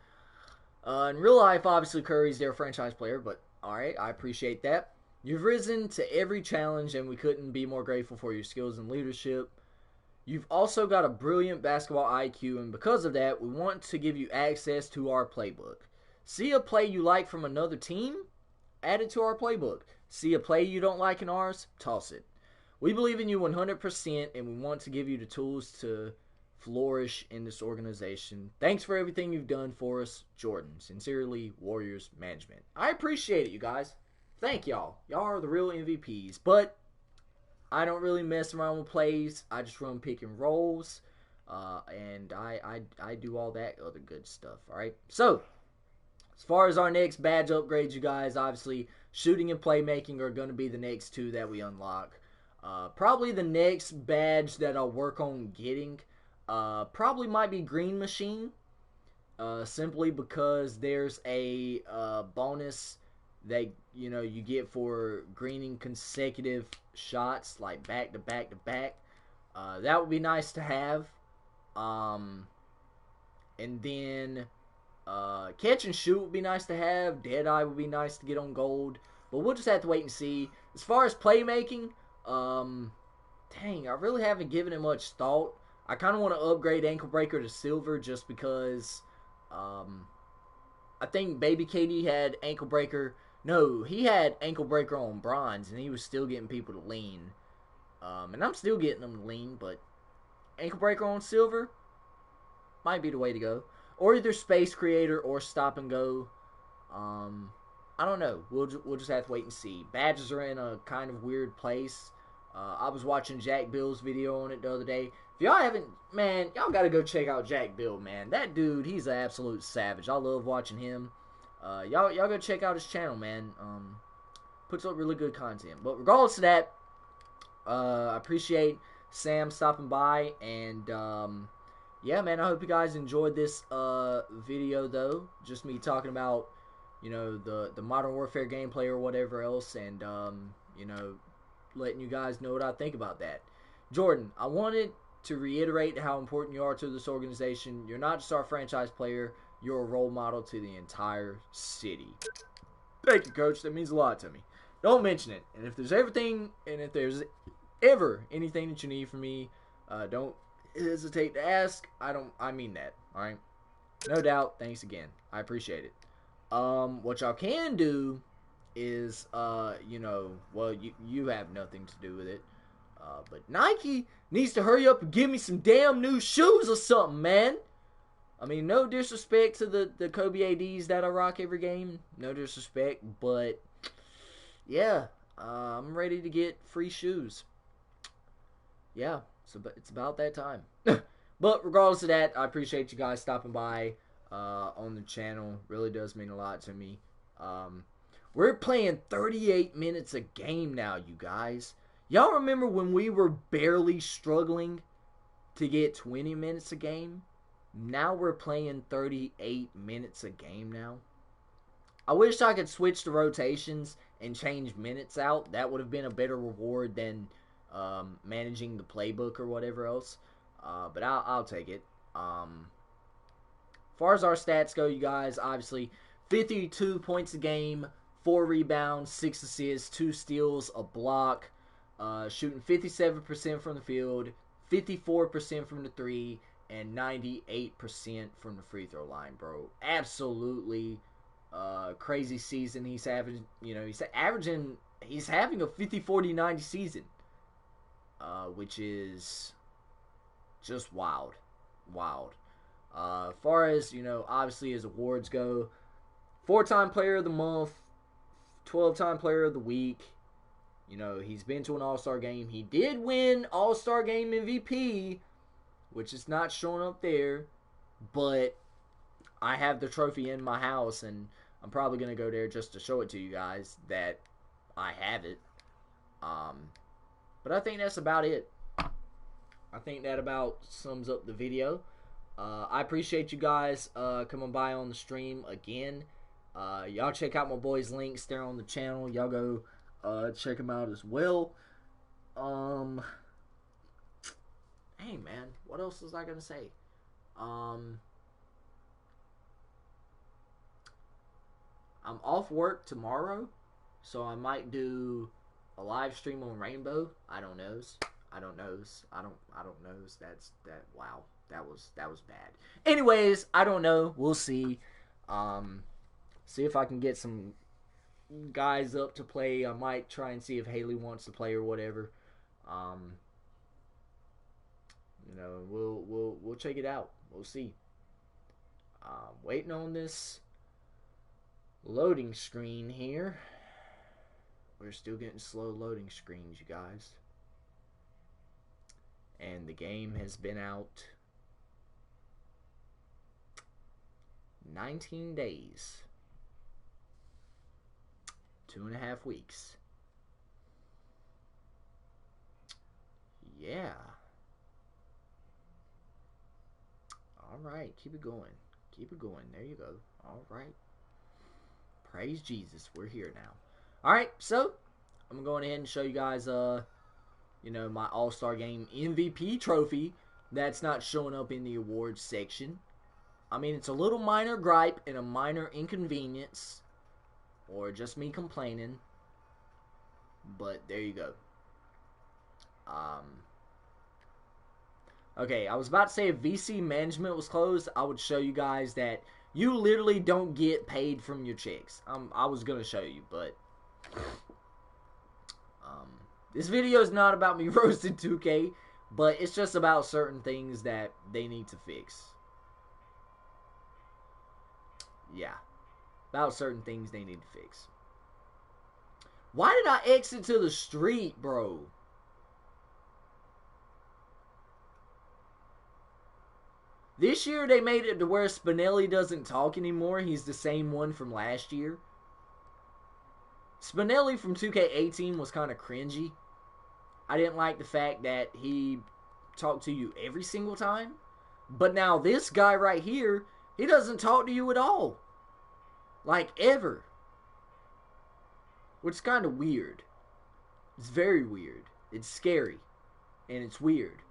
In real life, obviously Curry's their franchise player, but all right, I appreciate that. You've risen to every challenge, and we couldn't be more grateful for your skills and leadership. You've also got a brilliant basketball IQ, and because of that, we want to give you access to our playbook. See a play you like from another team? Add it to our playbook. See a play you don't like in ours? Toss it. We believe in you 100%, and we want to give you the tools to flourish in this organization. Thanks for everything you've done for us, Jordan. Sincerely, Warriors Management. I appreciate it, you guys. Thank y'all. Y'all are the real MVPs. But I don't really mess around with plays. I just run pick and rolls. And I do all that other good stuff. Alright? So, as far as our next badge upgrades, you guys, obviously, shooting and playmaking are going to be the next two that we unlock. Probably the next badge that I'll work on getting probably might be Green Machine. Simply because there's a bonus that you get for greening consecutive shots, like back to back to back. That would be nice to have. And then catch and shoot would be nice to have. Deadeye would be nice to get on gold. But we'll just have to wait and see. As far as playmaking, dang, I really haven't given it much thought. I kind of want to upgrade Ankle Breaker to silver just because I think Baby KD had Ankle Breaker. No, he had Ankle Breaker on bronze, and he was still getting people to lean. And I'm still getting them to lean, but Ankle Breaker on silver might be the way to go. Or either Space Creator or Stop and Go. I don't know. We'll just have to wait and see. Badges are in a kind of weird place. I was watching Jack Bill's video on it the other day. If y'all haven't, man, y'all gotta go check out Jack Bill, man. That dude, he's an absolute savage. I love watching him. Y'all go check out his channel, man. Puts up really good content. But regardless of that, I appreciate Sam stopping by, and yeah, man, I hope you guys enjoyed this video though. Just me talking about the Modern Warfare gameplay or whatever else, and letting you guys know what I think about that. Jordan, I wanted to reiterate how important you are to this organization. You're not just our franchise player, you're a role model to the entire city. Thank you, Coach. That means a lot to me. Don't mention it. And if there's ever anything that you need from me, don't hesitate to ask. I mean that. Alright? No doubt. Thanks again. I appreciate it. What y'all can do is, well, you have nothing to do with it. But Nike needs to hurry up and give me some damn new shoes or something, man. I mean, no disrespect to the Kobe ADs that I rock every game. No disrespect, but yeah, I'm ready to get free shoes. Yeah, so it's about that time. But regardless of that, I appreciate you guys stopping by on the channel. Really does mean a lot to me. We're playing 38 minutes a game now, you guys. Y'all remember when we were barely struggling to get 20 minutes a game? Now we're playing 38 minutes a game now. I wish I could switch the rotations and change minutes out. That would have been a better reward than managing the playbook or whatever else. But I'll take it. As far as our stats go, you guys, obviously 52 points a game, 4 rebounds, 6 assists, 2 steals, a block. Shooting 57% from the field, 54% from the 3, and 98% from the free throw line, bro. Absolutely crazy season he's having. He's having a 50-40-90 season, which is Just wild. Wild. As far as, obviously as awards go, 4-time player of the month, 12-time player of the week. He's been to an All-Star game. He did win All-Star game MVP, which is not showing up there, but I have the trophy in my house, and I'm probably going to go there just to show it to you guys that I have it. But I think that's about it. I think that about sums up the video. I appreciate you guys coming by on the stream again. Y'all check out my boys' links there on the channel. Y'all go check them out as well. Hey man, what else was I gonna say? I'm off work tomorrow, so I might do a live stream on Rainbow. I don't knows. Wow, that was bad. Anyways, I don't know. We'll see. See if I can get some guys up to play. I might try and see if Haley wants to play or whatever. We'll check it out. We'll see. Waiting on this loading screen here. We're still getting slow loading screens, you guys. And the game has been out 19 days. 2.5 weeks. Yeah. Alright, keep it going. Keep it going. There you go. Alright. Praise Jesus. We're here now. Alright, so I'm going ahead and show you guys my All-Star Game MVP trophy that's not showing up in the awards section. I mean, it's a little minor gripe and a minor inconvenience, or just me complaining, but there you go. Okay, I was about to say if VC management was closed, I would show you guys that you literally don't get paid from your checks. I was going to show you, but this video is not about me roasting 2K, but it's just about certain things that they need to fix. Yeah, about certain things they need to fix. Why did I exit to the street, bro? This year they made it to where Spinelli doesn't talk anymore. He's the same one from last year. Spinelli from 2K18 was kind of cringy. I didn't like the fact that he talked to you every single time. But now this guy right here, he doesn't talk to you at all. Like, ever. Which is kind of weird. It's very weird. It's scary. And it's weird.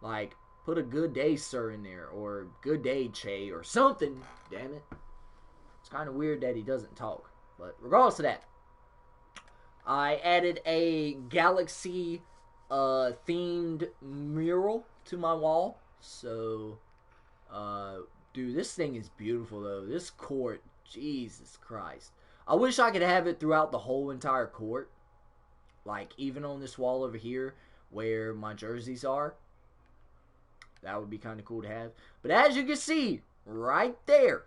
Like, put a good day, sir, in there. Or good day, Che. Or something. Damn it. It's kind of weird that he doesn't talk. But regardless of that, I added a Galaxy themed mural to my wall. So, dude, this thing is beautiful, though. This court, Jesus Christ. I wish I could have it throughout the whole entire court. Like, even on this wall over here where my jerseys are. That would be kind of cool to have. But as you can see, right there,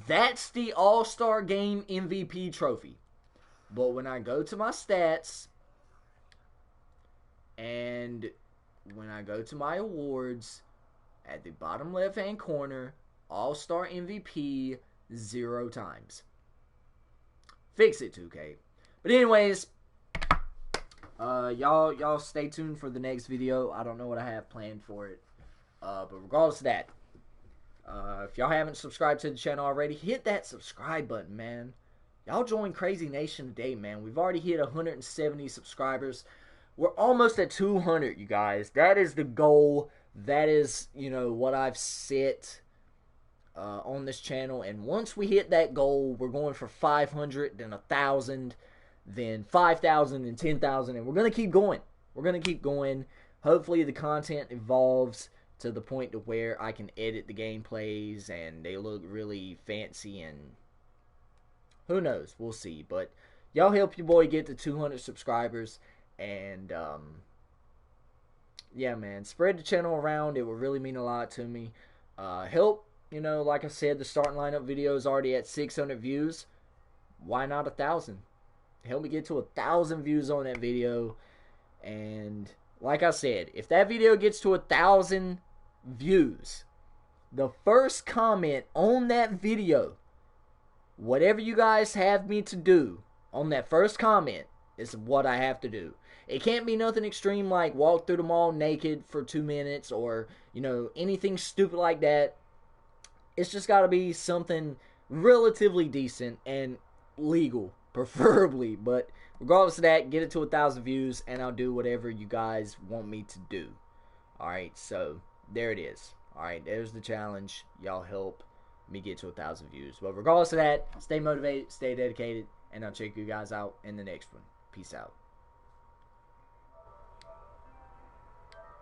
that's the All-Star Game MVP trophy. But when I go to my stats, and when I go to my awards, at the bottom left-hand corner, All-Star MVP 0 times. Fix it, 2K. But anyways, y'all stay tuned for the next video. I don't know what I have planned for it. But regardless of that, if y'all haven't subscribed to the channel already, hit that subscribe button, man. Y'all join Crazy Nation today, man. We've already hit 170 subscribers. We're almost at 200, you guys. That is the goal. That is, what I've set on this channel. And once we hit that goal, we're going for 500, then 1,000, then 5,000, and 10,000. And we're going to keep going. We're going to keep going. Hopefully the content evolves to the point to where I can edit the gameplays and they look really fancy, and who knows, we'll see. But y'all help your boy get to 200 subscribers, And yeah, man, spread the channel around. It would really mean a lot to me. Help, like I said, the starting lineup video is already at 600 views. Why not 1,000? Help me get to 1,000 views on that video. And like I said, if that video gets to 1,000 views, the first comment on that video, whatever you guys have me to do on that first comment, is what I have to do. It can't be nothing extreme like walk through the mall naked for 2 minutes or, anything stupid like that. It's just got to be something relatively decent and legal, preferably. But regardless of that, get it to 1,000 views and I'll do whatever you guys want me to do. Alright, so there it is. Alright, there's the challenge. Y'all help me get to 1,000 views. But regardless of that, stay motivated, stay dedicated, and I'll check you guys out in the next one. Peace out.